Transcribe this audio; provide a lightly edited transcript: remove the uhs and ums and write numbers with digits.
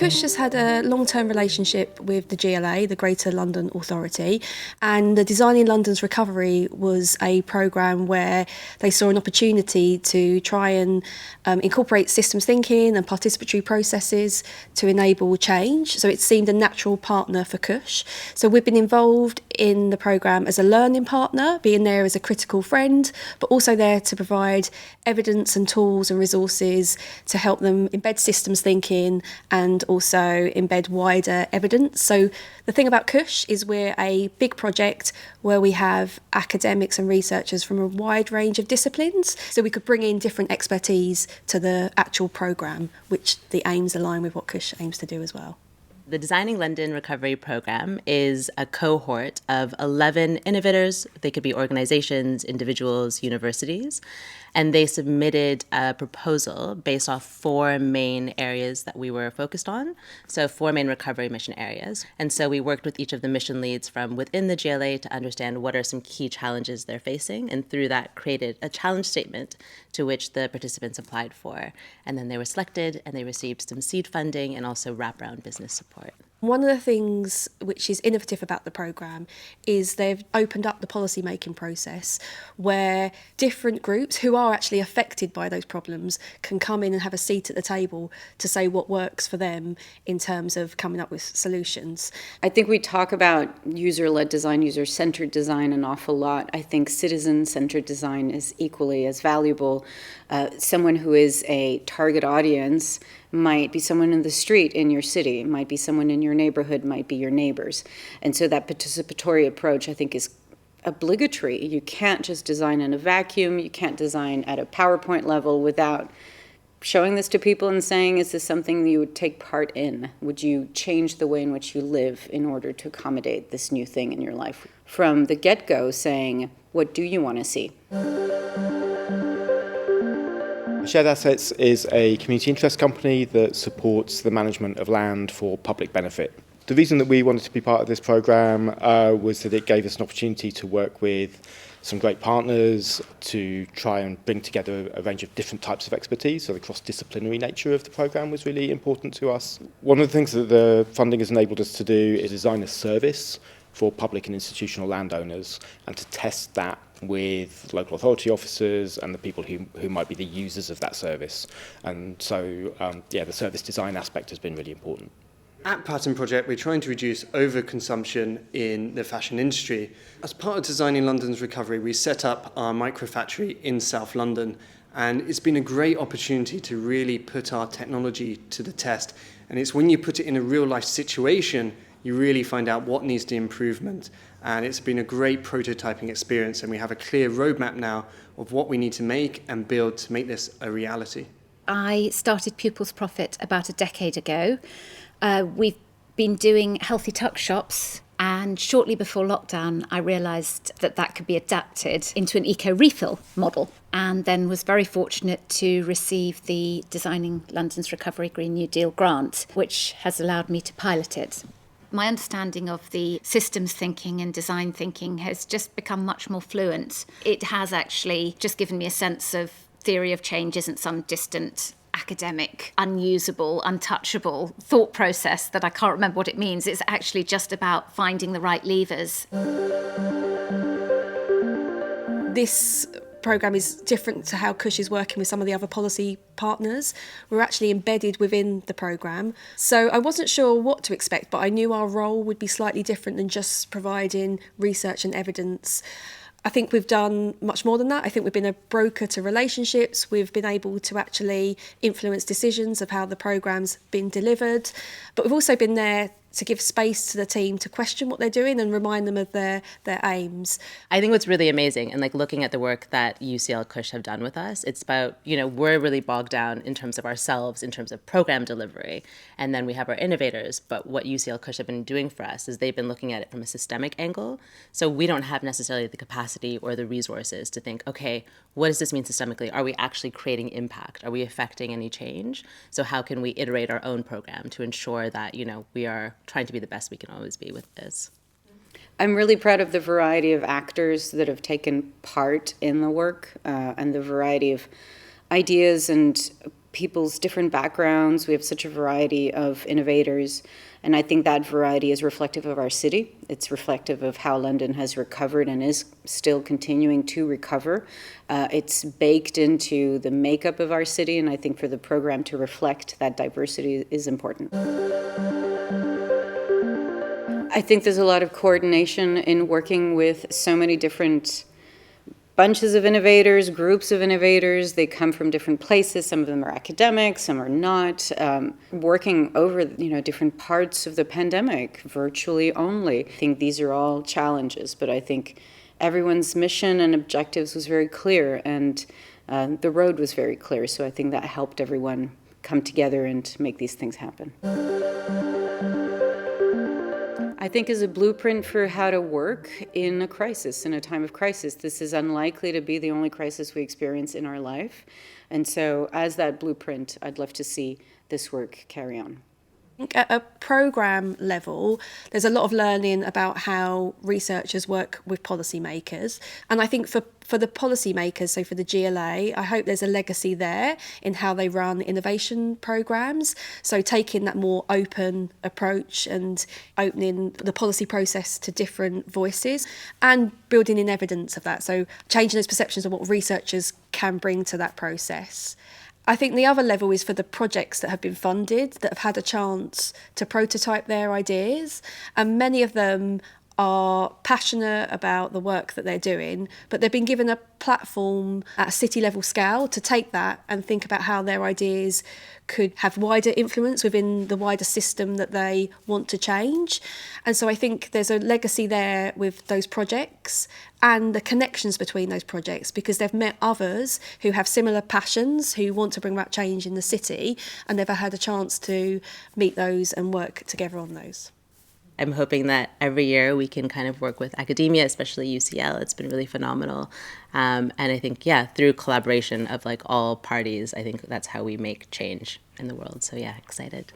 CUSSH has had a long-term relationship with the GLA, the Greater London Authority, and the Designing London's Recovery was a programme where they saw an opportunity to try and incorporate systems thinking and participatory processes to enable change. So it seemed a natural partner for CUSSH. So we've been involved in the programme as a learning partner, being there as a critical friend, but also there to provide evidence and tools and resources to help them embed systems thinking and also embed wider evidence. So the thing about CUSSH is we're a big project where we have academics and researchers from a wide range of disciplines, so we could bring in different expertise to the actual programme, which the aims align with what CUSSH aims to do as well. The Designing London Recovery Program is a cohort of 11 innovators. They could be organizations, individuals, universities. And they submitted a proposal based off 4 main areas that we were focused on. So 4 main recovery mission areas. And so we worked with each of the mission leads from within the GLA to understand what are some key challenges they're facing. And through that created a challenge statement to which the participants applied for. And then they were selected and they received some seed funding and also wraparound business support. One of the things which is innovative about the programme is they've opened up the policy making process where different groups who are actually affected by those problems can come in and have a seat at the table to say what works for them in terms of coming up with solutions. I think we talk about user-led design, user-centered design an awful lot. I think citizen-centered design is equally as valuable. Someone who is a target audience might be someone in the street in your city, might be someone in your neighborhood, might be your neighbors. And so that participatory approach, I think, is obligatory. You can't just design in a vacuum. You can't design at a PowerPoint level without showing this to people and saying, is this something that you would take part in? Would you change the way in which you live in order to accommodate this new thing in your life? From the get-go saying, what do you want to see? Shared Assets is a community interest company that supports the management of land for public benefit. The reason that we wanted to be part of this programme was that it gave us an opportunity to work with some great partners to try and bring together a range of different types of expertise. So the cross-disciplinary nature of the programme was really important to us. One of the things that the funding has enabled us to do is design a service for public and institutional landowners and to test that with local authority officers and the people who might be the users of that service. And so, the service design aspect has been really important. At Pattern Project, we're trying to reduce overconsumption in the fashion industry. As part of Designing London's Recovery, we set up our microfactory in South London, and it's been a great opportunity to really put our technology to the test. And it's when you put it in a real-life situation, you really find out what needs the improvement. And it's been a great prototyping experience, and we have a clear roadmap now of what we need to make and build to make this a reality. I started Pupils Profit about a decade ago. We've been doing healthy tuck shops, and shortly before lockdown, I realised that that could be adapted into an eco-refill model, and then was very fortunate to receive the Designing London's Recovery Green New Deal grant, which has allowed me to pilot it. My understanding of the systems thinking and design thinking has just become much more fluent. It has actually just given me a sense of theory of change isn't some distant academic, unusable, untouchable thought process that I can't remember what it means. It's actually just about finding the right levers. This programme is different to how CUSSH is working with some of the other policy partners. We're actually embedded within the programme. So I wasn't sure what to expect, but I knew our role would be slightly different than just providing research and evidence. I think we've done much more than that. I think we've been a broker to relationships. We've been able to actually influence decisions of how the programme's been delivered. But we've also been there to give space to the team to question what they're doing and remind them of their aims. I think what's really amazing, and like looking at the work that UCL CUSSH have done with us, it's about, we're really bogged down in terms of ourselves, in terms of program delivery, and then we have our innovators. But what UCL CUSSH have been doing for us is they've been looking at it from a systemic angle. So we don't have necessarily the capacity or the resources to think, okay, what does this mean systemically? Are we actually creating impact? Are we affecting any change? So how can we iterate our own program to ensure that, we are trying to be the best we can always be with this? I'm really proud of the variety of actors that have taken part in the work and the variety of ideas and people's different backgrounds. We have such a variety of innovators, and I think that variety is reflective of our city. It's reflective of how London has recovered and is still continuing to recover. It's baked into the makeup of our city, and I think for the program to reflect that diversity is important. I think there's a lot of coordination in working with so many different bunches of innovators, groups of innovators. They come from different places. Some of them are academics, some are not. Working over, different parts of the pandemic, virtually only. I think these are all challenges, but I think everyone's mission and objectives was very clear, and the road was very clear. So I think that helped everyone come together and make these things happen. I think is a blueprint for how to work in a crisis, in a time of crisis. This is unlikely to be the only crisis we experience in our life. And so as that blueprint, I'd love to see this work carry on. At a programme level, there's a lot of learning about how researchers work with policymakers. And I think for the policymakers, so for the GLA, I hope there's a legacy there in how they run innovation programmes. So taking that more open approach and opening the policy process to different voices and building in evidence of that. So changing those perceptions of what researchers can bring to that process. I think the other level is for the projects that have been funded, that have had a chance to prototype their ideas, and many of them are passionate about the work that they're doing, but they've been given a platform at a city level scale to take that and think about how their ideas could have wider influence within the wider system that they want to change. And so I think there's a legacy there with those projects and the connections between those projects, because they've met others who have similar passions, who want to bring about change in the city, and they've had a chance to meet those and work together on those. I'm hoping that every year we can kind of work with academia, especially UCL. It's been really phenomenal. And I think, through collaboration of all parties, I think that's how we make change in the world. So excited.